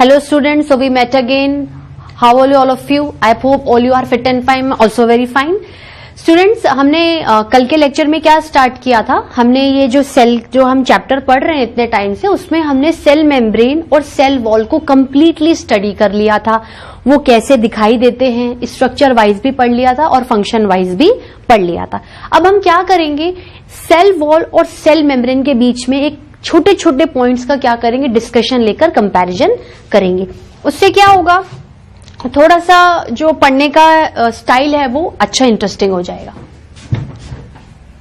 Hello students, so we met again. How are you all of you? I hope all you are fit and fine. Also very fine. Students, हमने कल के lecture में क्या start किया था? हमने ये जो सेल जो हम चैप्टर पढ़ रहे हैं इतने टाइम से, उसमें हमने सेल मेम्ब्रेन और सेल वॉल को कंप्लीटली स्टडी कर लिया था. वो कैसे दिखाई देते हैं स्ट्रक्चर वाइज भी पढ़ लिया था और फंक्शन वाइज भी पढ़ लिया था. अब हम क्या करेंगे, सेल वॉल और सेल मेम्ब्रेन के बीच में एक छोटे छोटे पॉइंट्स का क्या करेंगे, डिस्कशन लेकर कंपैरिजन करेंगे. उससे क्या होगा, थोड़ा सा जो पढ़ने का स्टाइल है वो अच्छा इंटरेस्टिंग हो जाएगा.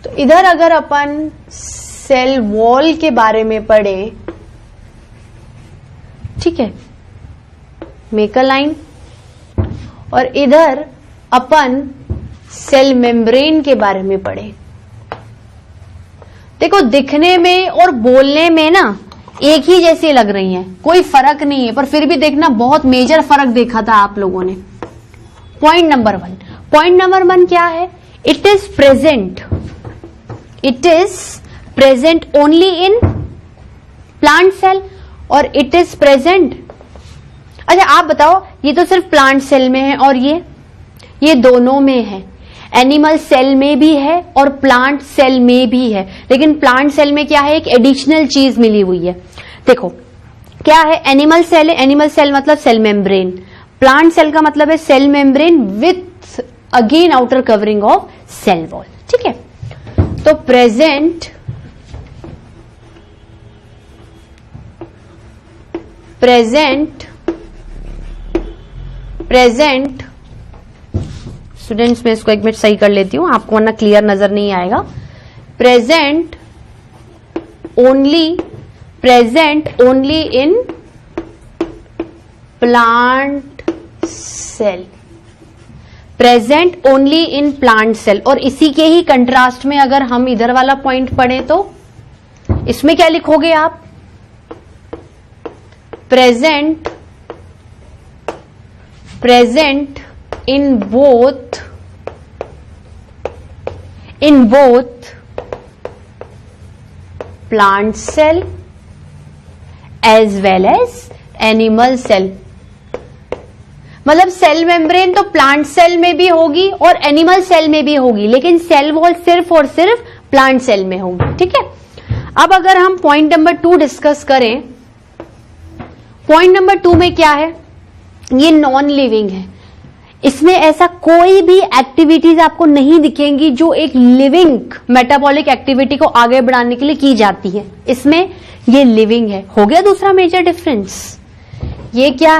तो इधर अगर अपन सेल वॉल के बारे में पढ़े, ठीक है, मेक अ लाइन, और इधर अपन सेल मेम्ब्रेन के बारे में पढ़े. देखो, दिखने में और बोलने में ना एक ही जैसी लग रही हैं, कोई फर्क नहीं है, पर फिर भी देखना बहुत मेजर फर्क देखा था आप लोगों ने. पॉइंट नंबर वन क्या है? It is present only in plant cell और इट इज प्रेजेंट. अच्छा आप बताओ, ये तो सिर्फ प्लांट सेल में है और ये दोनों में है. एनिमल सेल में भी है और प्लांट सेल में भी है, लेकिन प्लांट सेल में क्या है, एक एडिशनल चीज मिली हुई है. देखो क्या है, एनिमल सेल है, एनिमल सेल मतलब सेल मेम्ब्रेन. प्लांट सेल का मतलब है cell membrane with again outer covering of cell wall. ठीक है, तो प्रेजेंट स्टूडेंट्स, मैं इसको एक मिनट सही कर लेती हूं, आपको वरना क्लियर नजर नहीं आएगा. Present only in plant cell. Present only in plant cell. और इसी के ही कंट्रास्ट में अगर हम इधर वाला पॉइंट पढ़ें तो इसमें क्या लिखोगे आप? Present in both plant cell as well as animal cell. मतलब सेल मेम्ब्रेन तो प्लांट सेल में भी होगी और एनिमल सेल में भी होगी, लेकिन सेल वॉल सिर्फ और सिर्फ प्लांट सेल में होगी. ठीक है, अब अगर हम पॉइंट नंबर 2 डिस्कस करें, पॉइंट नंबर 2 में क्या है, ये नॉन लिविंग है. इसमें ऐसा कोई भी एक्टिविटीज आपको नहीं दिखेंगी जो एक लिविंग मेटाबॉलिक एक्टिविटी को आगे बढ़ाने के लिए की जाती है. इसमें ये लिविंग है. हो गया दूसरा मेजर डिफरेंस. ये क्या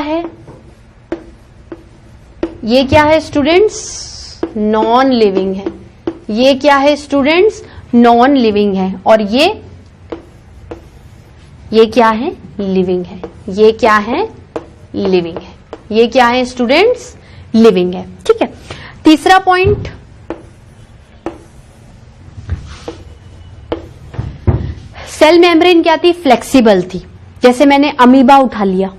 है स्टूडेंट्स? नॉन लिविंग है. ये क्या है स्टूडेंट्स? नॉन लिविंग है. और ये क्या है? लिविंग है. ये क्या है? लिविंग है. ये क्या है स्टूडेंट्स? लिविंग है. ठीक है, तीसरा पॉइंट, सेल मेम्ब्रेन क्या थी? फ्लेक्सिबल थी. जैसे मैंने अमीबा उठा लिया.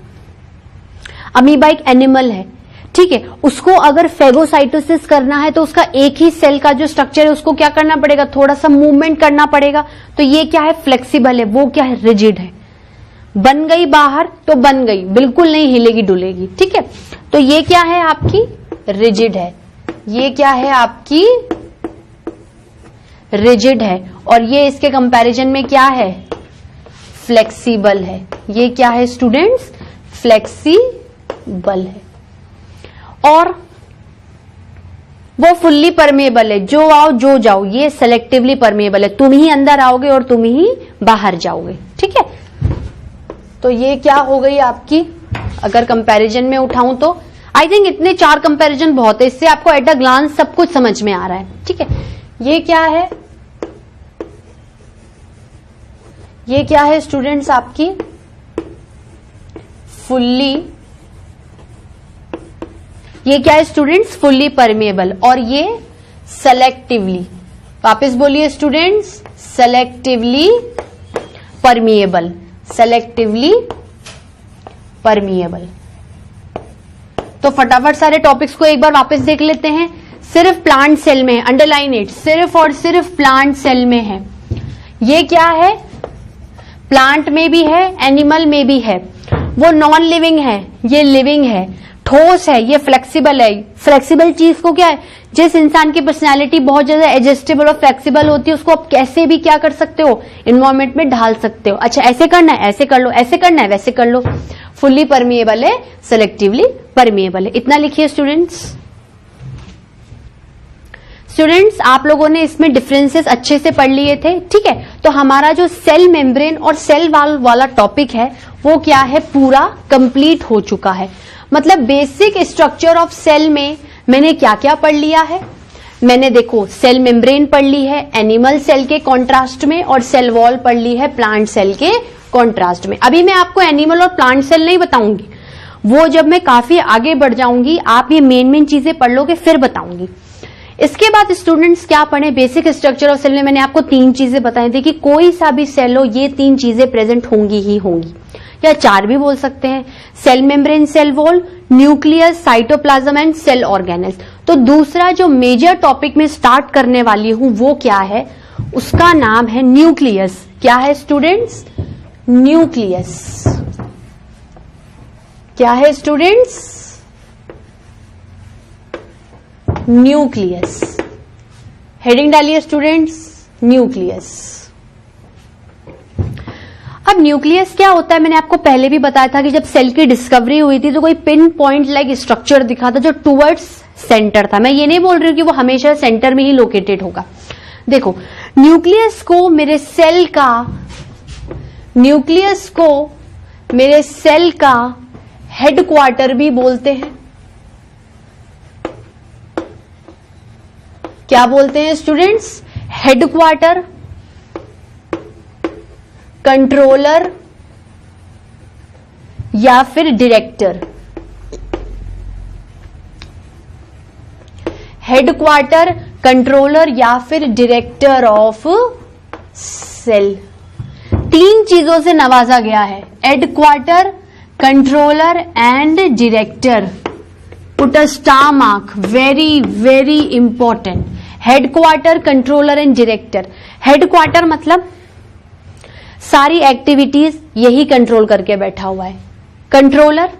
अमीबा एक एनिमल है, ठीक है, उसको अगर फेगोसाइटोसिस करना है तो उसका एक ही सेल का जो स्ट्रक्चर है उसको क्या करना पड़ेगा? थोड़ा सा मूवमेंट करना पड़ेगा. तो ये क्या है? फ्लेक्सिबल है. वो क्या है? रिजिड है. बन गई बाहर तो बन गई, बिल्कुल नहीं हिलेगी डुलेगी. ठीक है, तो ये क्या है आपकी? रिजिड है. ये क्या है आपकी? रिजिड है. और ये इसके कंपैरिजन में क्या है? फ्लेक्सिबल है. ये क्या है स्टूडेंट्स? फ्लेक्सिबल है. और वो फुल्ली परमेबल है. जो आओ जो जाओ, ये सेलेक्टिवली परमेबल है. तुम ही अंदर आओगे और तुम ही बाहर जाओगे. ठीक है, तो ये क्या हो गई आपकी, अगर कंपैरिजन में उठाऊं तो आई थिंक इतने 4 कंपैरिजन बहुत है. इससे आपको एट अ ग्लांस सब कुछ समझ में आ रहा है. ठीक है, ये क्या है? ये क्या है स्टूडेंट्स आपकी? ये क्या है स्टूडेंट्स? Fully permeable. और ये सेलेक्टिवली, वापस बोलिए students, selectively permeable. Selectively permeable. तो फटाफट सारे टॉपिक्स को एक बार वापस देख लेते हैं. सिर्फ प्लांट सेल में है, अंडरलाइन इट, सिर्फ और सिर्फ प्लांट सेल में है. ये क्या है? प्लांट में भी है, एनिमल में भी है. वो नॉन लिविंग है, ये लिविंग है, ठोस है, ये फ्लेक्सिबल है। फ्लेक्सिबल चीज को क्या है, जिस इंसान की पर्सनालिटी बहुत ज्यादा एडजस्टेबल और फ्लेक्सिबल होती है उसको आप कैसे भी क्या कर सकते हो, इन्वायरमेंट में ढाल सकते हो। अच्छा ऐसे करना है ऐसे कर लो, ऐसे करना है वैसे कर लो। फुल्ली परमिएबल है, सेलेक्टिवली परमिएबल है। इतना लिखिए स्टूडेंट्स। स्टूडेंट्स आप लोगों ने इसमें डिफरेंसेस अच्छे से पढ़ लिए थे, ठीक है। तो हमारा जो सेल मेम्ब्रेन और सेल वॉल वाला टॉपिक है वो क्या है, पूरा कंप्लीट हो चुका है। मतलब बेसिक स्ट्रक्चर ऑफ सेल में मैंने क्या क्या पढ़ लिया है। मैंने देखो सेल मेम्ब्रेन पढ़ ली है एनिमल सेल के कॉन्ट्रास्ट में, और सेल वॉल पढ़ ली है प्लांट सेल के कॉन्ट्रास्ट में। अभी मैं आपको एनिमल और प्लांट सेल नहीं बताऊंगी, वो जब मैं काफी आगे बढ़ जाऊंगी, आप ये मेन चीजें पढ़ लोगे फिर बताऊंगी। इसके बाद स्टूडेंट्स क्या पढ़े, बेसिक स्ट्रक्चर ऑफ सेल में मैंने आपको 3 चीजें बताई थी कि कोई सा भी सेल हो ये 3 चीजें प्रेजेंट होंगी ही होंगी, या 4 भी बोल सकते हैं। Cell membrane, cell wall, nucleus, cytoplasm and cell organelles. तो दूसरा जो मेजर टॉपिक में स्टार्ट करने वाली हूं वो क्या है, उसका नाम है न्यूक्लियस। क्या है स्टूडेंट्स, न्यूक्लियस। क्या है स्टूडेंट्स, न्यूक्लियस। हेडिंग डालिए स्टूडेंट्स, न्यूक्लियस। अब न्यूक्लियस क्या होता है, मैंने आपको पहले भी बताया था कि जब सेल की डिस्कवरी हुई थी तो कोई पिन पॉइंट लाइक स्ट्रक्चर दिखा था जो टुवर्ड्स सेंटर था। मैं ये नहीं बोल रही हूं कि वो हमेशा सेंटर में ही लोकेटेड होगा। देखो न्यूक्लियस को मेरे सेल का हेडक्वार्टर भी बोलते हैं। क्या बोलते हैं स्टूडेंट्स, हेडक्वार्टर, कंट्रोलर या फिर डायरेक्टर। हेडक्वार्टर, कंट्रोलर या फिर डायरेक्टर ऑफ सेल। 3 चीजों से नवाजा गया है, headquarter, controller and director. Put a star mark, very very important. Headquarter, controller and director. Headquarter मतलब सारी एक्टिविटीज यही कंट्रोल करके बैठा हुआ है। कंट्रोलर,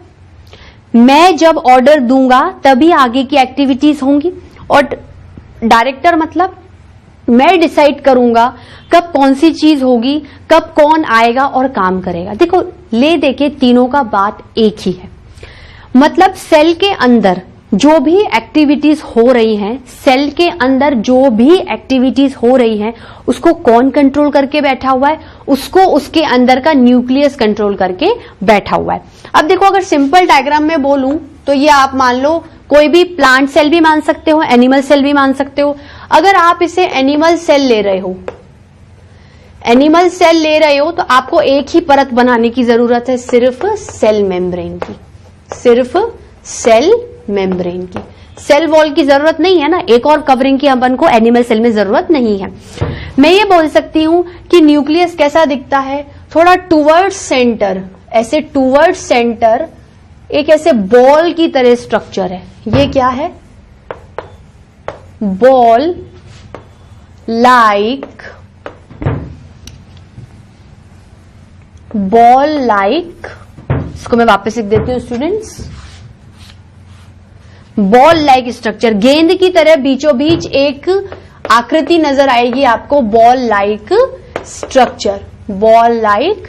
मैं जब ऑर्डर दूंगा तभी आगे की एक्टिविटीज होंगी। और डायरेक्टर मतलब मैं डिसाइड करूंगा कब कौन सी चीज होगी, कब कौन आएगा और काम करेगा। देखो ले देके तीनों का बात एक ही है। मतलब सेल के अंदर जो भी एक्टिविटीज हो रही हैं, सेल के अंदर जो भी एक्टिविटीज हो रही हैं उसको कौन कंट्रोल करके बैठा हुआ है, उसको उसके अंदर का न्यूक्लियस कंट्रोल करके बैठा हुआ है। अब देखो अगर सिंपल डायग्राम में बोलूं तो ये आप मान लो कोई भी प्लांट सेल भी मान सकते हो, एनिमल सेल भी मान सकते हो। अगर आप इसे एनिमल सेल ले रहे हो तो आपको एक ही परत बनाने की जरूरत है, सिर्फ सेल मेम्ब्रेन की, सिर्फ सेल मेम्ब्रेन की। सेल वॉल की जरूरत नहीं है ना, एक और कवरिंग की अपन को एनिमल सेल में जरूरत नहीं है। मैं ये बोल सकती हूं कि न्यूक्लियस कैसा दिखता है, थोड़ा टूवर्ड्स सेंटर, ऐसे टूवर्ड्स सेंटर एक ऐसे बॉल की तरह स्ट्रक्चर है। ये क्या है, बॉल लाइक इसको मैं वापस लिख देती हूं स्टूडेंट्स, बॉल लाइक स्ट्रक्चर। गेंद की तरह बीचों बीच एक आकृति नजर आएगी आपको, ball like structure, ball like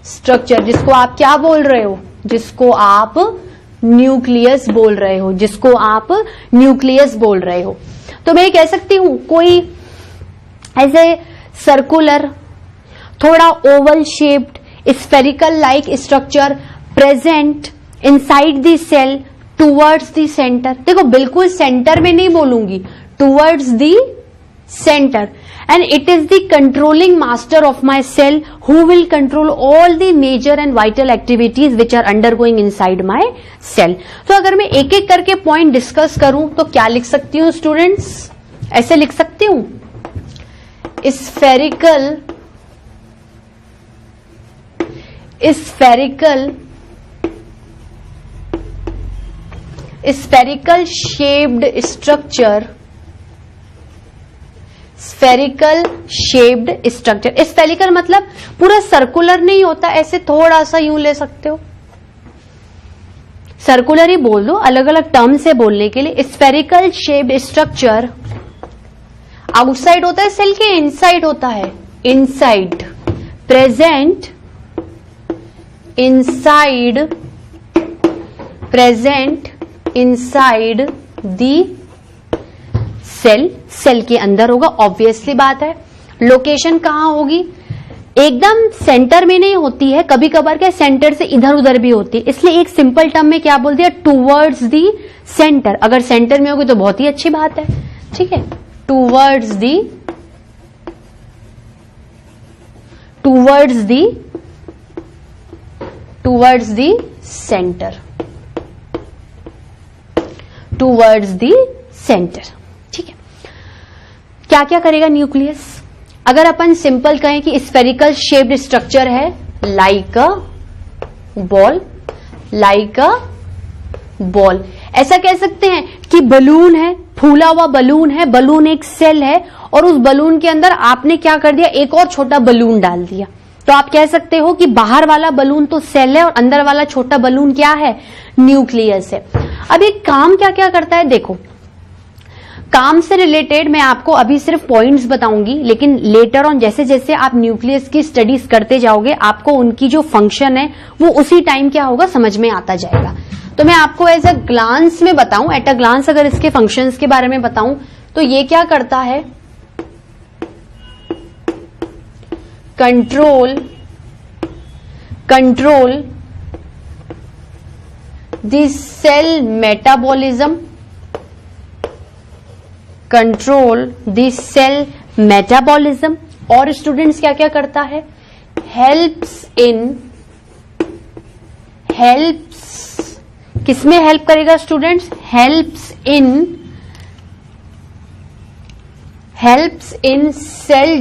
structure, जिसको आप क्या बोल रहे हो, जिसको आप न्यूक्लियस बोल रहे हो, जिसको आप न्यूक्लियस बोल रहे हो। तो मैं ये कह सकती हूं कोई ऐसे सर्कुलर, थोड़ा oval shaped, spherical like structure present inside the cell towards the centre. देखो बिल्कुल सेंटर में नहीं बोलूंगी, towards the centre. And it is the controlling master of my cell who will control all the major and vital activities which are undergoing inside my cell. तो अगर मैं एक एक करके पॉइंट डिस्कस करूं तो क्या लिख सकती हूं स्टूडेंट्स, ऐसे लिख सकती हूं, spherical shaped structure, spherical shaped structure. Spherical मतलब पूरा सर्कुलर नहीं होता, ऐसे थोड़ा सा यूं ले सकते हो, सर्कुलर ही बोल दो, अलग अलग टर्म से बोलने के लिए। स्फेरिकल शेप्ड स्ट्रक्चर आउटसाइड होता है सेल के, इनसाइड होता है, inside, present inside the cell, cell के अंदर होगा, ऑब्वियसली बात है। लोकेशन कहां होगी? एकदम सेंटर में नहीं होती है, कभी कभार क्या सेंटर से इधर उधर भी होती है, इसलिए एक सिंपल टर्म में क्या बोल दिया, टूवर्ड्स दी सेंटर। अगर सेंटर में होगी तो बहुत ही अच्छी बात है, ठीक है, towards the centre, towards the centre, ठीक है। क्या क्या करेगा न्यूक्लियस? अगर अपन सिंपल कहें कि स्फेरिकल शेप्ड स्ट्रक्चर है, लाइक अ बॉल, ऐसा कह सकते हैं कि बलून है, फूला हुआ बलून है, बलून एक सेल है, और उस बलून के अंदर आपने क्या कर दिया, एक और छोटा बलून डाल दिया, तो आप कह सकते हो कि बाहर वाला बलून तो सेल है और अंदर वाला छोटा बलून क्या है, न्यूक्लियस है। अब ये काम क्या क्या करता है, देखो, काम से रिलेटेड मैं आपको अभी सिर्फ पॉइंट्स बताऊंगी, लेकिन लेटर ऑन जैसे जैसे आप न्यूक्लियस की स्टडीज करते जाओगे, आपको उनकी जो फंक्शन है वो उसी टाइम क्या होगा, समझ में आता जाएगा। तो मैं आपको एज अ ग्लांस में बताऊं, एट अ ग्लांस अगर इसके फंक्शंस के बारे में बताऊं, तो ये क्या करता है, कंट्रोल द सेल मेटाबॉलिज्म, और स्टूडेंट्स क्या क्या करता है, हेल्प्स, किसमें हेल्प करेगा students, helps in cell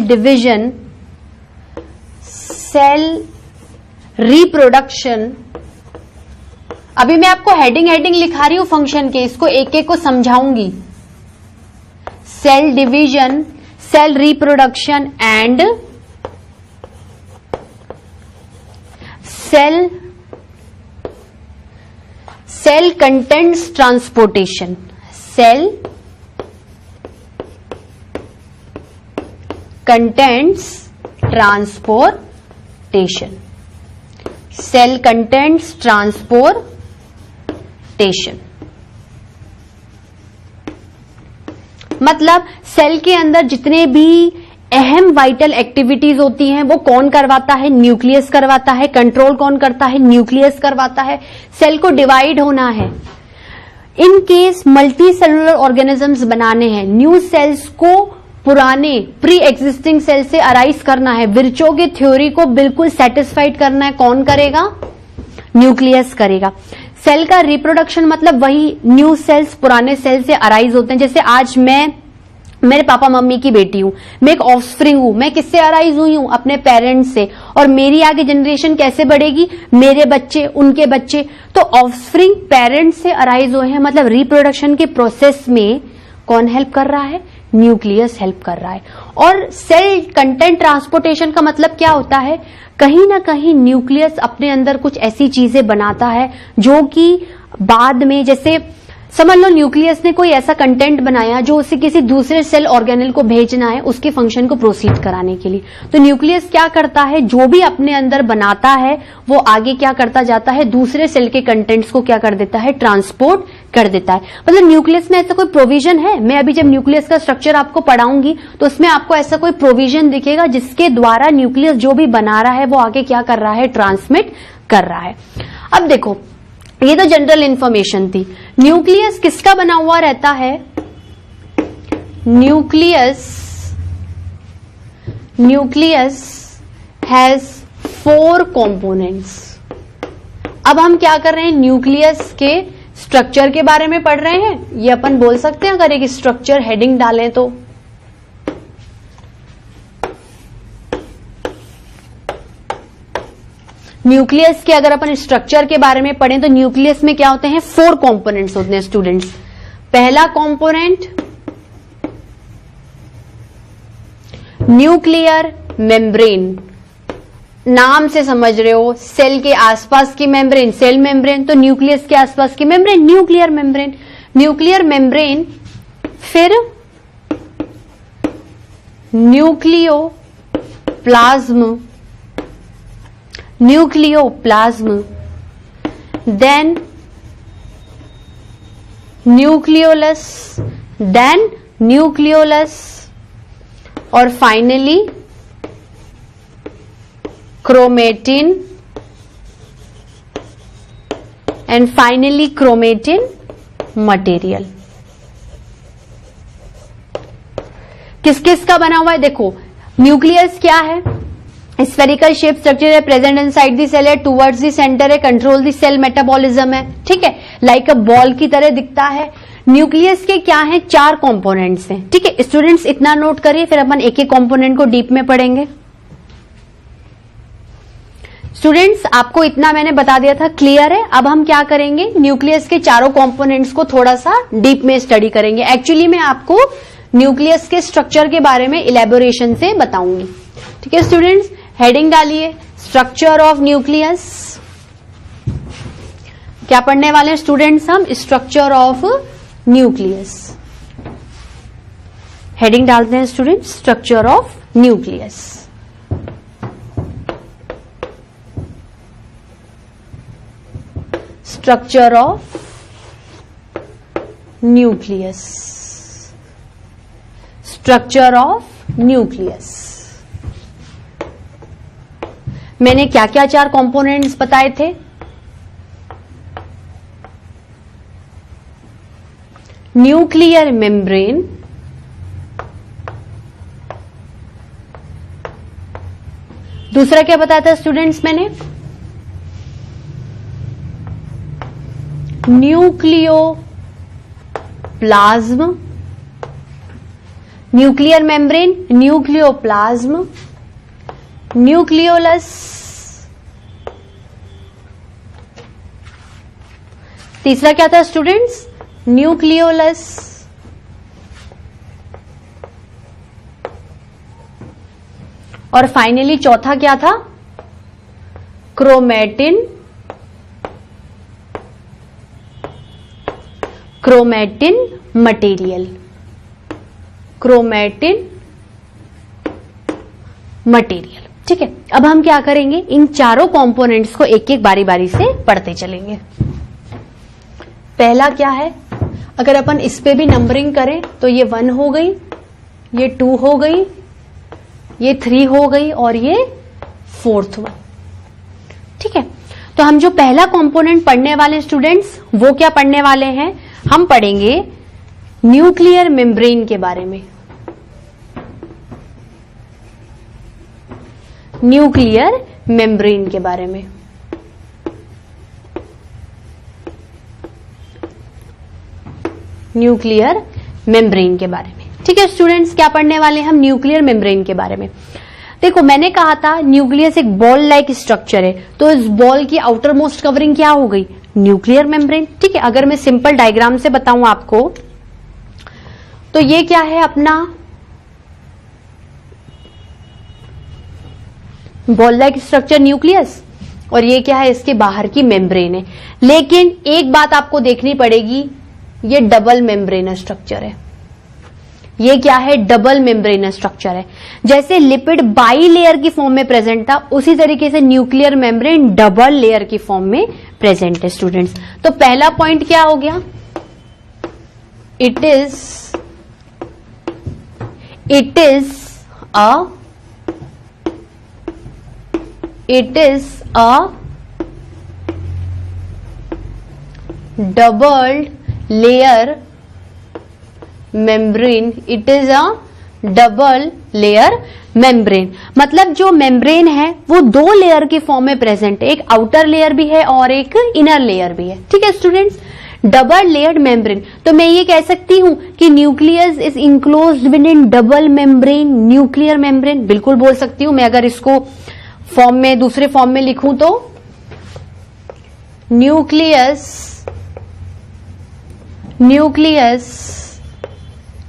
division, cell reproduction. अभी मैं आपको हेडिंग लिखा रही हूं फंक्शन के, इसको एक एक को समझाऊंगी। Cell division, cell reproduction and cell contents transportation, cell contents transportation, मतलब सेल के अंदर जितने भी अहम वाइटल एक्टिविटीज होती हैं वो कौन करवाता है, न्यूक्लियस करवाता है। कंट्रोल कौन करता है, न्यूक्लियस करवाता है। सेल को डिवाइड होना है, in case multi cellular organisms बनाने हैं, न्यू सेल्स को पुराने प्री एग्जिस्टिंग सेल से अराइज करना है, विर्चो की थ्योरी को बिल्कुल सेटिस्फाइड करना है, कौन करेगा, न्यूक्लियस करेगा। सेल का रिप्रोडक्शन मतलब वही न्यू सेल्स पुराने सेल से अराइज होते हैं। जैसे आज मैं मेरे पापा मम्मी की बेटी हूं, मैं एक ऑफस्प्रिंग हूं, मैं किससे अराइज हुई हूं, अपने पेरेंट्स से, और मेरी आगे जनरेशन कैसे बढ़ेगी, मेरे बच्चे, उनके बच्चे, तो ऑफस्प्रिंग पेरेंट्स से अराइज हुए हैं। मतलब रिप्रोडक्शन के प्रोसेस में कौन हेल्प कर रहा है, न्यूक्लियस हेल्प कर रहा है। और सेल कंटेंट ट्रांसपोर्टेशन का मतलब क्या होता है, कहीं ना कहीं न्यूक्लियस अपने अंदर कुछ ऐसी चीजें बनाता है जो कि बाद में, जैसे समझ लो न्यूक्लियस ने कोई ऐसा कंटेंट बनाया जो उसे किसी दूसरे सेल ऑर्गेनेल को भेजना है उसके फंक्शन को प्रोसीड कराने के लिए। तो न्यूक्लियस क्या करता है, जो भी अपने अंदर बनाता है वो आगे क्या करता जाता है, दूसरे सेल के कंटेंट्स को क्या कर देता है, ट्रांसपोर्ट कर देता है। मतलब न्यूक्लियस में ऐसा कोई प्रोविजन है, मैं अभी जब न्यूक्लियस का स्ट्रक्चर आपको पढ़ाऊंगी तो उसमें आपको ऐसा कोई प्रोविजन दिखेगा जिसके द्वारा न्यूक्लियस जो भी बना रहा है वो आगे क्या कर रहा है, ट्रांसमिट कर रहा है। अब देखो, ये तो जनरल इंफॉर्मेशन थी। न्यूक्लियस किसका बना हुआ रहता है, न्यूक्लियस हैज 4 कंपोनेंट्स। अब हम क्या कर रहे हैं, न्यूक्लियस के स्ट्रक्चर के बारे में पढ़ रहे हैं। ये अपन बोल सकते हैं अगर एक स्ट्रक्चर हेडिंग डालें तो, न्यूक्लियस के अगर अपन स्ट्रक्चर के बारे में पढ़ें तो न्यूक्लियस में क्या होते हैं, 4 कंपोनेंट्स होते हैं स्टूडेंट्स। पहला कंपोनेंट न्यूक्लियर मेम्ब्रेन, नाम से समझ रहे हो, सेल के आसपास की मेम्ब्रेन, सेल मेम्ब्रेन, तो न्यूक्लियस के आसपास की membrane nuclear membrane. Nuclear membrane, फिर nucleoplasm, nucleoplasm, then nucleolus, then nucleolus, और finally chromatin, and finally chromatin material. किस किस का बना हुआ है देखो, न्यूक्लियस क्या है, स्फेरिकल शेप स्ट्रक्चर है, प्रेजेंट इनसाइड द सेल है, टुवर्ड्स द सेंटर है, कंट्रोल द सेल मेटाबॉलिज्म है, ठीक है, लाइक अ बॉल की तरह दिखता है। न्यूक्लियस के क्या है, 4 कंपोनेंट्स हैं, ठीक है। स्टूडेंट्स इतना नोट करिए, फिर अपन एक एक कंपोनेंट को डीप में पढ़ेंगे। स्टूडेंट्स आपको इतना मैंने बता दिया था, क्लियर है। अब हम क्या करेंगे, न्यूक्लियस के चारों कंपोनेंट्स को थोड़ा सा डीप में स्टडी करेंगे। एक्चुअली मैं आपको न्यूक्लियस के स्ट्रक्चर के बारे में इलेबोरेशन से बताऊंगी, ठीक है स्टूडेंट्स। हेडिंग डालिए, स्ट्रक्चर ऑफ न्यूक्लियस। क्या पढ़ने वाले हैं स्टूडेंट्स हम, स्ट्रक्चर ऑफ न्यूक्लियस। हेडिंग डालते हैं students, structure of nucleus. Structure of nucleus, structure of nucleus. मैंने क्या क्या 4 कंपोनेंट्स बताए थे, न्यूक्लियर मेम्ब्रेन, दूसरा क्या बताया था स्टूडेंट्स मैंने, nucleoplasm, nuclear membrane, nucleoplasm, nucleolus, तीसरा क्या था स्टूडेंट्स, न्यूक्लियोलस, और फाइनली चौथा क्या था, chromatin, chromatin material, chromatin material, ठीक है। अब हम क्या करेंगे, इन चारों कंपोनेंट्स को एक एक बारी बारी से पढ़ते चलेंगे। पहला क्या है, अगर अपन इस पे भी नंबरिंग करें तो ये 1 हो गई, ये 2 हो गई, ये 3 हो गई, और ये 4th वन, ठीक है। तो हम जो पहला कंपोनेंट पढ़ने वाले स्टूडेंट्स, वो क्या पढ़ने वाले हैं, हम पढ़ेंगे न्यूक्लियर मेम्ब्रेन के बारे में। न्यूक्लियर मेम्ब्रेन के बारे में, न्यूक्लियर मेम्ब्रेन के बारे में, ठीक है स्टूडेंट्स। क्या पढ़ने वाले हैं हम, न्यूक्लियर मेम्ब्रेन के बारे में। देखो मैंने कहा था न्यूक्लियस एक बॉल लाइक स्ट्रक्चर है, तो इस बॉल की आउटर मोस्ट कवरिंग क्या हो गई, न्यूक्लियर मेम्ब्रेन, ठीक है। अगर मैं सिंपल डायग्राम से बताऊं आपको, तो ये क्या है अपना बॉल लाइक स्ट्रक्चर न्यूक्लियस, और ये क्या है, इसके बाहर की मेम्ब्रेन है। लेकिन एक बात आपको देखनी पड़ेगी, ये डबल मेम्ब्रेन स्ट्रक्चर है। ये क्या है, डबल मेम्ब्रेन स्ट्रक्चर है। जैसे लिपिड बाई लेयर की फॉर्म में प्रेजेंट था, उसी तरीके से न्यूक्लियर मेम्ब्रेन डबल लेयर की फॉर्म में प्रेजेंट है स्टूडेंट्स। तो पहला पॉइंट क्या हो गया, it is a double layer membrane, it is a double layer membrane. मतलब जो मेम्ब्रेन है वो 2 लेयर की फॉर्म में प्रेजेंट है, एक आउटर लेयर भी है और एक इनर लेयर भी है, ठीक है स्टूडेंट्स। डबल लेयर्ड मेम्ब्रेन, तो मैं ये कह सकती हूं कि nucleus is enclosed with in double membrane nuclear membrane, बिल्कुल बोल सकती हूं। मैं अगर इसको फॉर्म में, दूसरे फॉर्म में लिखूं तो nucleus nucleus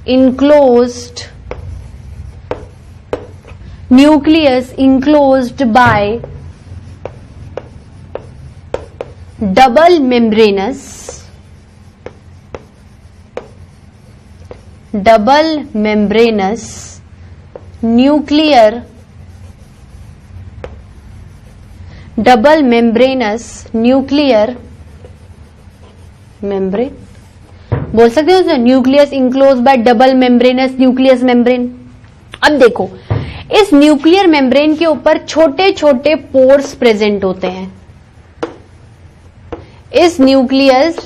enclosed by double membranous nuclear membrane बोल सकते हो उसे, nucleus enclose bye double membranous nucleus membrane. अब देखो, इस न्यूक्लियर मेम्ब्रेन के ऊपर छोटे छोटे पोर्स प्रेजेंट होते हैं। इस न्यूक्लियस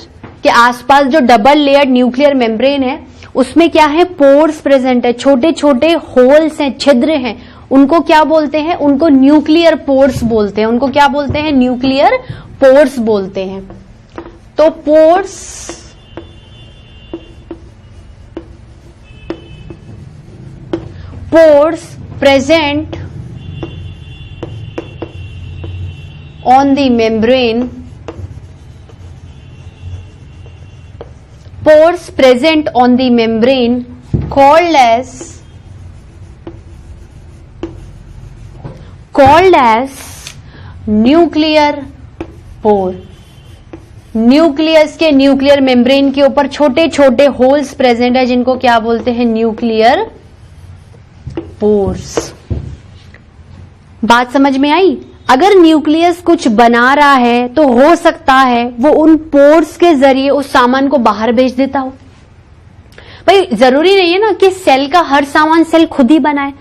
के आसपास जो डबल लेयर्ड न्यूक्लियर मेम्ब्रेन है उसमें क्या है, पोर्स प्रेजेंट है, छोटे छोटे होल्स हैं, छिद्र हैं। उनको क्या बोलते हैं, उनको न्यूक्लियर पोर्स बोलते हैं। उनको क्या बोलते हैं, न्यूक्लियर पोर्स बोलते हैं। तो pores present on the membrane, called as nuclear pore। Nucleus के न्यूक्लियर मेम्ब्रेन के ऊपर छोटे छोटे होल्स प्रेजेंट है जिनको क्या बोलते हैं, न्यूक्लियर पोर्स। बात समझ में आई? अगर न्यूक्लियस कुछ बना रहा है तो हो सकता है वो उन पोर्स के जरिए उस सामान को बाहर भेज देता हो। भाई जरूरी नहीं है ना कि सेल का हर सामान सेल खुद ही बनाए।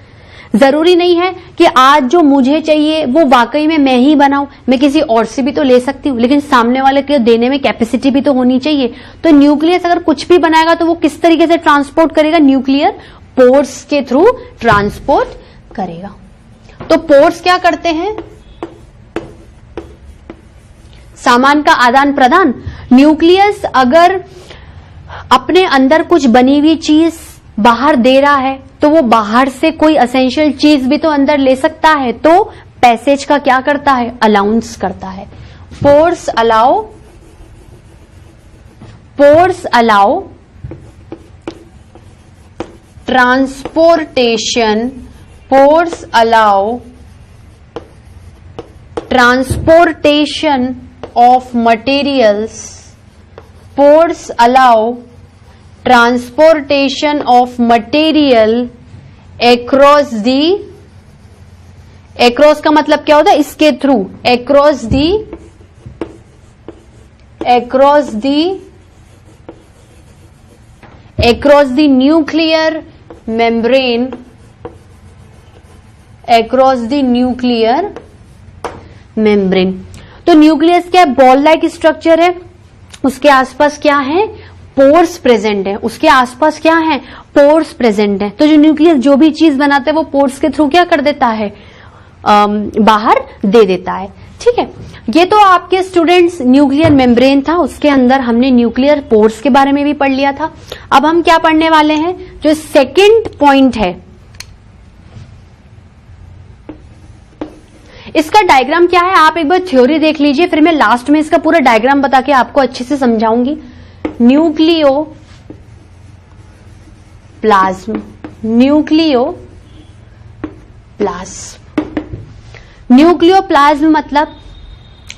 जरूरी नहीं है कि आज जो मुझे चाहिए वो वाकई में मैं ही बनाऊं। मैं किसी और से भी तो ले सकती हूं, लेकिन सामने वाले के देने में कैपेसिटी भी तो होनी चाहिए। तो न्यूक्लियस अगर कुछ भी बनाएगा तो वो किस तरीके से ट्रांसपोर्ट करेगा, न्यूक्लियर पोर्स के थ्रू ट्रांसपोर्ट करेगा। तो पोर्स क्या करते हैं, सामान का आदान प्रदान। न्यूक्लियस अगर अपने अंदर कुछ बनी हुई चीज बाहर दे रहा है तो वो बाहर से कोई एसेंशियल चीज भी तो अंदर ले सकता है, तो पैसेज का क्या करता है, अलाउंस करता है। Pores allow transportation of materials, ports allow transportation of material across का मतलब क्या होता है, इसके through, across the nuclear membrane, तो न्यूक्लियस क्या है, बॉल लाइक स्ट्रक्चर है, उसके आसपास क्या है, पोर्स प्रेजेंट है। उसके आसपास क्या है, पोर्स प्रेजेंट है। तो जो न्यूक्लियस जो भी चीज बनाता है वो पोर्स के थ्रू क्या कर देता है, बाहर दे देता है। ठीक है, ये तो आपके स्टूडेंट्स न्यूक्लियर मेम्ब्रेन था, उसके अंदर हमने न्यूक्लियर पोर्स के बारे में भी पढ़ लिया था। अब हम क्या पढ़ने वाले हैं, जो सेकेंड पॉइंट है, इसका डायग्राम क्या है आप एक बार थ्योरी देख लीजिए, फिर मैं लास्ट में इसका पूरा डायग्राम बता के आपको अच्छे से समझाऊंगी। न्यूक्लियोप्लाज्म मतलब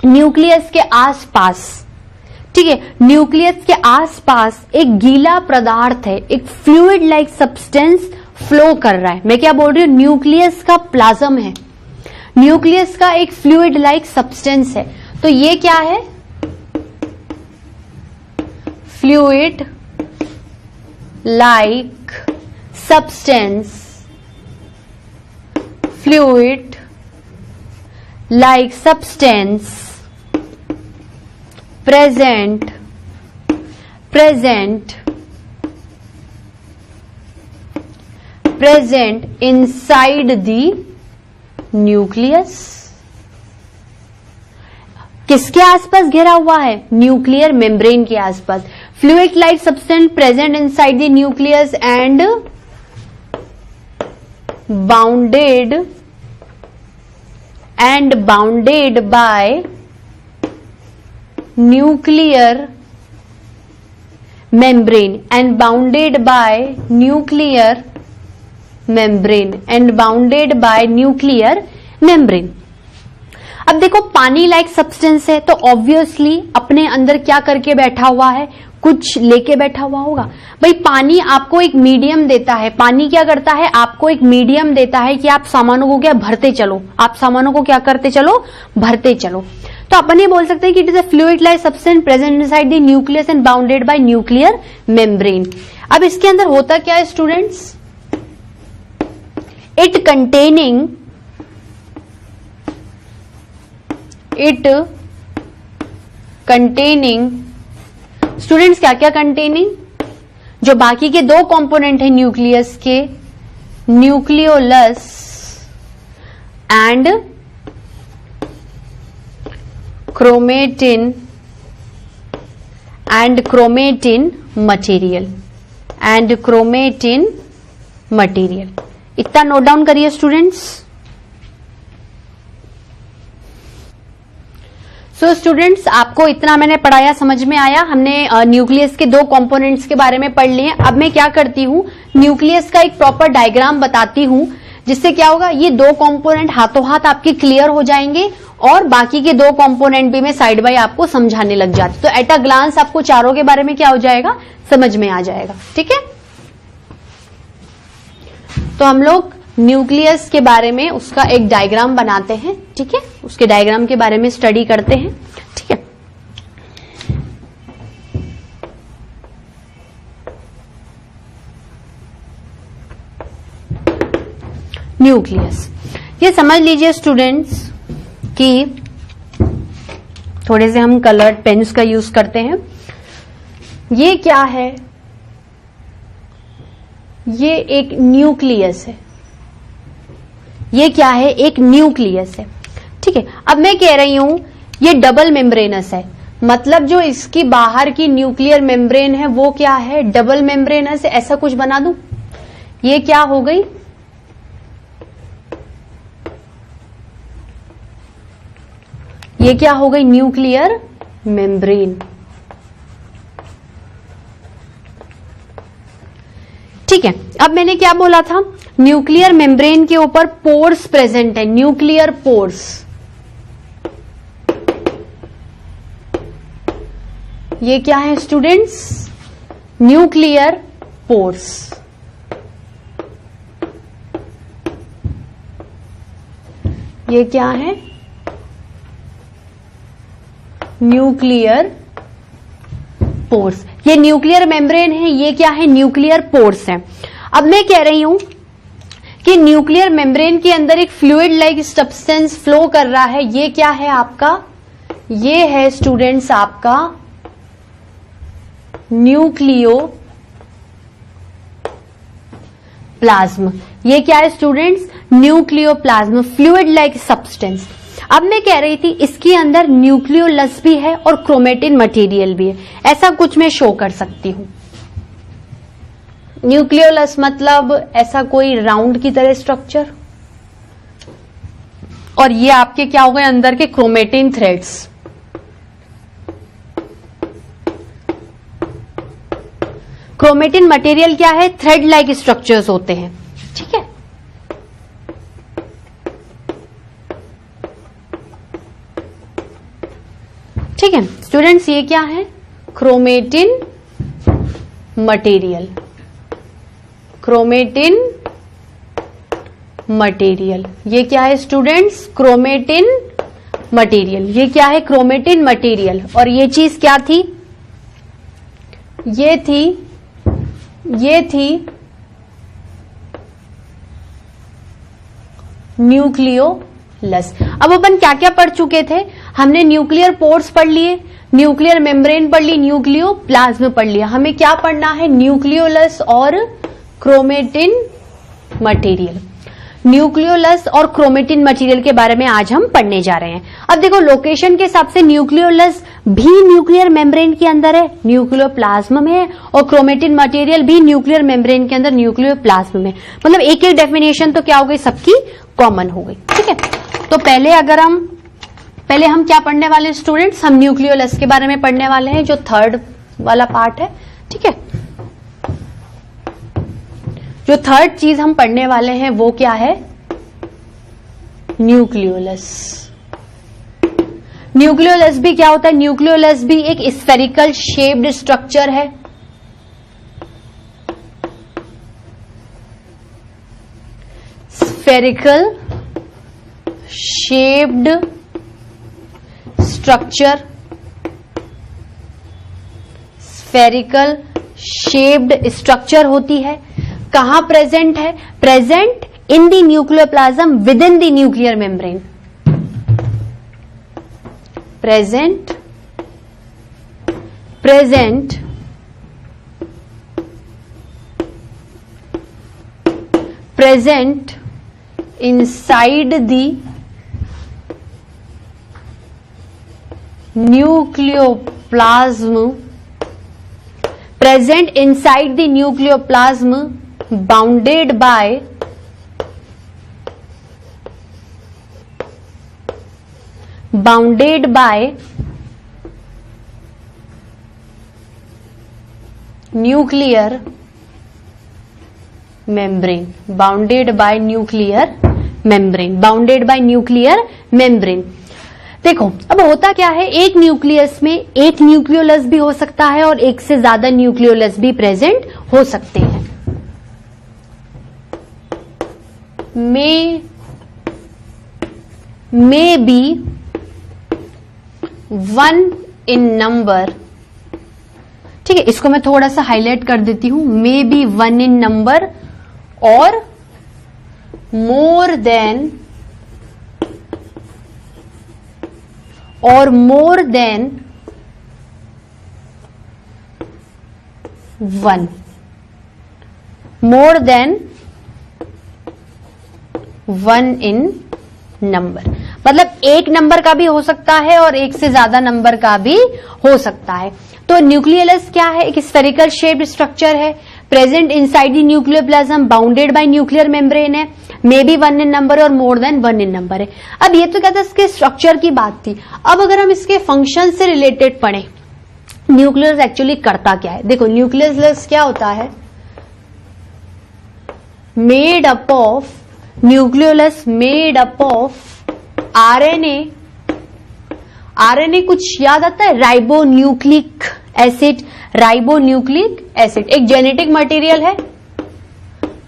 न्यूक्लियस के आसपास, ठीक है, न्यूक्लियस के आसपास एक गीला पदार्थ है, एक फ्लूइड लाइक सब्सटेंस फ्लो कर रहा है। मैं क्या बोल रही हूं, न्यूक्लियस का प्लाज्म है, न्यूक्लियस का एक फ्लूइड लाइक सब्सटेंस है। तो ये क्या है, fluid like substance, fluid like substance present inside the nucleus। किसके आसपास घिरा हुआ है, न्यूक्लियर मेम्ब्रेन के आसपास। Fluid like substance present inside the nucleus and bounded by nuclear membrane and bounded by nuclear membrane and bounded by nuclear membrane। अब देखो पानी लाइक सब्सटेंस है तो ऑब्वियसली अपने अंदर क्या करके बैठा हुआ है, कुछ लेके बैठा हुआ होगा। भाई पानी आपको एक मीडियम देता है, पानी क्या करता है, आपको एक मीडियम देता है कि आप सामानों को क्या भरते चलो, आप सामानों को क्या करते चलो, भरते चलो। तो अपन ये बोल सकते हैं कि it is a fluid like substance present inside the nucleus and bounded by nuclear membrane. अब इसके अंदर होता क्या है स्टूडेंट्स, इट कंटेनिंग स्टूडेंट्स क्या क्या कंटेनिंग, जो बाकी के दो कंपोनेंट है न्यूक्लियस के, न्यूक्लियोलस एंड क्रोमेटिन मटेरियल। इतना नोट डाउन करिए स्टूडेंट्स। सो स्टूडेंट्स आपको इतना मैंने पढ़ाया समझ में आया। हमने न्यूक्लियस के दो कंपोनेंट्स के बारे में पढ़ लिए। अब मैं क्या करती हूं, न्यूक्लियस का एक प्रॉपर डायग्राम बताती हूं, जिससे क्या होगा, ये दो कंपोनेंट हाथों हाथ आपके क्लियर हो जाएंगे और बाकी के दो कंपोनेंट भी मैं साइड बाय आपको समझाने लग जाती। तो एट अ ग्लांस आपको चारों के बारे में क्या हो जाएगा, समझ में आ जाएगा। ठीक है, तो हम लोग न्यूक्लियस के बारे में उसका एक डायग्राम बनाते हैं। ठीक है, उसके डायग्राम के बारे में स्टडी करते हैं। ठीक है, न्यूक्लियस, ये समझ लीजिए स्टूडेंट्स कि थोड़े से हम कलर्ड पेन्स का यूज करते हैं। ये क्या है, ये एक न्यूक्लियस है। ये क्या है, एक न्यूक्लियस है। ठीक है, अब मैं कह रही हूं ये डबल मेम्ब्रेनस है, मतलब जो इसकी बाहर की न्यूक्लियर मेम्ब्रेन है वो क्या है, डबल मेम्ब्रेनस है। ऐसा कुछ बना दूं, ये क्या हो गई, ये क्या हो गई, न्यूक्लियर मेम्ब्रेन। ठीक है, अब मैंने क्या बोला था, न्यूक्लियर मेम्ब्रेन के ऊपर पोर्स प्रेजेंट है, न्यूक्लियर पोर्स। ये क्या है स्टूडेंट्स, न्यूक्लियर पोर्स। ये क्या है, न्यूक्लियर पोर्स। ये न्यूक्लियर मेम्ब्रेन है, ये क्या है, न्यूक्लियर पोर्स है। अब मैं कह रही हूं कि न्यूक्लियर मेम्ब्रेन के अंदर एक फ्लूइड लाइक सब्सटेंस फ्लो कर रहा है। ये क्या है आपका, ये है स्टूडेंट्स आपका न्यूक्लियोप्लाज्म। ये क्या है students, nucleoplasm, fluid like substance. अब मैं कह रही थी इसके अंदर न्यूक्लियोलस भी है और क्रोमेटिन मटेरियल भी है। ऐसा कुछ मैं शो कर सकती हूं। न्यूक्लियोलस मतलब ऐसा कोई राउंड की तरह स्ट्रक्चर, और ये आपके क्या हो गए, अंदर के क्रोमेटिन थ्रेड्स। क्रोमेटिन मटेरियल क्या है, थ्रेड लाइक स्ट्रक्चर्स होते हैं। ठीक है, ठीक है स्टूडेंट्स, ये क्या है, क्रोमेटिन मटेरियल। क्रोमेटिन मटेरियल, ये क्या है स्टूडेंट्स, क्रोमेटिन मटेरियल। ये क्या है, क्रोमेटिन मटेरियल। और ये चीज क्या थी, ये थी न्यूक्लियोलस। अब अपन क्या क्या पढ़ चुके थे, हमने न्यूक्लियर पोर्स पढ़ लिए, न्यूक्लियर मेम्ब्रेन पढ़ ली, न्यूक्लियोप्लाज्म पढ़ लिया। हमें क्या पढ़ना है, न्यूक्लियोलस और क्रोमेटिन मटेरियल। न्यूक्लियोलस और क्रोमेटिन मटेरियल के बारे में आज हम पढ़ने जा रहे हैं। अब देखो लोकेशन के हिसाब से न्यूक्लियोलस भी न्यूक्लियर मेम्ब्रेन के अंदर है, न्यूक्लियोप्लाज्म में है, और क्रोमेटिन मटेरियल भी न्यूक्लियर मेम्ब्रेन के अंदर, न्यूक्लियोप्लाज्म में। मतलब एक एक डेफिनेशन तो क्या हो गई, सबकी कॉमन हो गई। ठीक है, तो पहले हम क्या पढ़ने वाले हैं स्टूडेंट्स, हम न्यूक्लियोलस के बारे में पढ़ने वाले हैं, जो थर्ड वाला पार्ट है, ठीक है। जो थर्ड चीज हम पढ़ने वाले हैं वो क्या है? न्यूक्लियोलस। न्यूक्लियोलस भी क्या होता है? न्यूक्लियोलस भी एक स्फेरिकल शेप्ड स्ट्रक्चर है। Spherical shaped structure, spherical shaped structure होती है। कहां प्रेजेंट है? Present in the nucleoplasm with in the nuclear membrane. Present inside the nucleoplasm, present inside the nucleoplasm, bounded by nuclear membrane, bounded by nuclear membrane। देखो अब होता क्या है, एक न्यूक्लियस में एक न्यूक्लियोलस भी हो सकता है और एक से ज्यादा न्यूक्लियोलस भी प्रेजेंट हो सकते हैं। may be one in number, ठीक है, इसको मैं थोड़ा सा हाईलाइट कर देती हूं। May be one in number or more than one, more than one in number, मतलब एक नंबर का भी हो सकता है और एक से ज्यादा नंबर का भी हो सकता है। तो न्यूक्लियोलस क्या है? एक स्फेरिकल शेप्ड स्ट्रक्चर है, present inside the nucleoplasm, bounded by nuclear membrane है, may be one in number or more than one in number है। अब ये तो क्या था, इसके स्ट्रक्चर की बात थी। अब अगर हम इसके फंक्शन से रिलेटेड पढ़ें, न्यूक्लियस एक्चुअली करता क्या है? देखो न्यूक्लियस क्या होता है? Made up of, nucleolus made up of RNA कुछ याद आता है? राइबोन्यूक्लिक एसिड, राइबोन्यूक्लिक एसिड एक जेनेटिक मटेरियल है।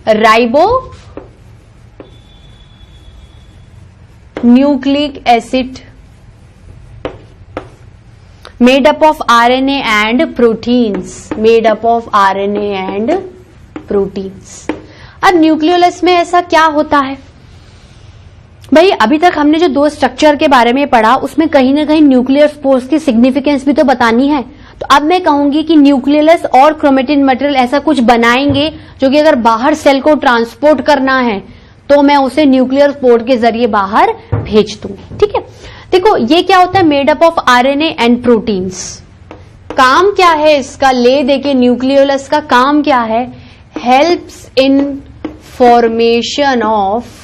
Ribonucleic acid made up of RNA and proteins, made up of RNA and proteins. अब न्यूक्लियोलस में ऐसा क्या होता है भाई? अभी तक हमने जो दो स्ट्रक्चर के बारे में पढ़ा उसमें कहीं ना कहीं न्यूक्लियर स्पोर्स की सिग्निफिकेंस भी तो बतानी है। तो अब मैं कहूंगी कि न्यूक्लियस और क्रोमेटिन मटेरियल ऐसा कुछ बनाएंगे जो कि अगर बाहर सेल को ट्रांसपोर्ट करना है तो मैं उसे न्यूक्लियर पोर्ट के जरिए बाहर भेज दूंगी। ठीक है, देखो ये क्या होता है? Made up of RNA and proteins. काम क्या है इसका? ले देके न्यूक्लियोलस का काम क्या है? Helps in formation of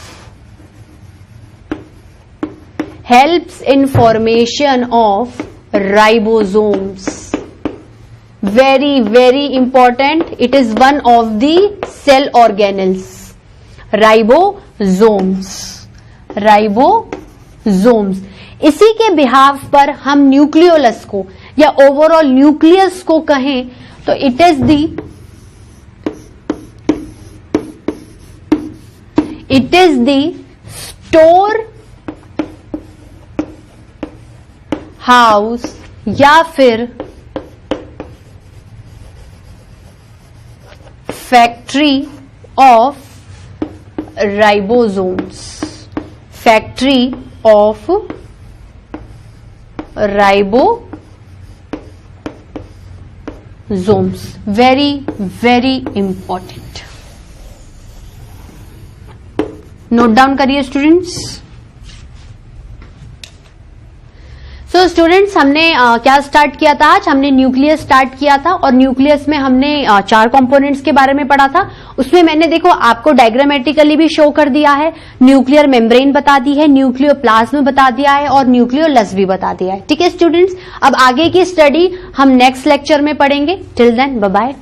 ribosomes. Very important. It is one of the cell organelles. Ribosomes. इसी के बिहाफ पर हम न्यूक्लियोलस को या ओवरऑल न्यूक्लियस को कहें तो it is the store house या फिर factory of ribosomes, factory of ribosomes. Very important, note down करिए स्टूडेंट्स। सो स्टूडेंट्स हमने क्या स्टार्ट किया था? आज हमने न्यूक्लियस स्टार्ट किया था और न्यूक्लियस में हमने चार कंपोनेंट्स के बारे में पढ़ा था। उसमें मैंने देखो आपको डायग्रामेटिकली भी शो कर दिया है, न्यूक्लियर मेम्ब्रेन बता दी है, न्यूक्लियोप्लाज्म बता दिया है और न्यूक्लियोलस भी बता दिया है। ठीक है स्टूडेंट्स, अब आगे की स्टडी हम नेक्स्ट लेक्चर में पढ़ेंगे। Till then bye bye.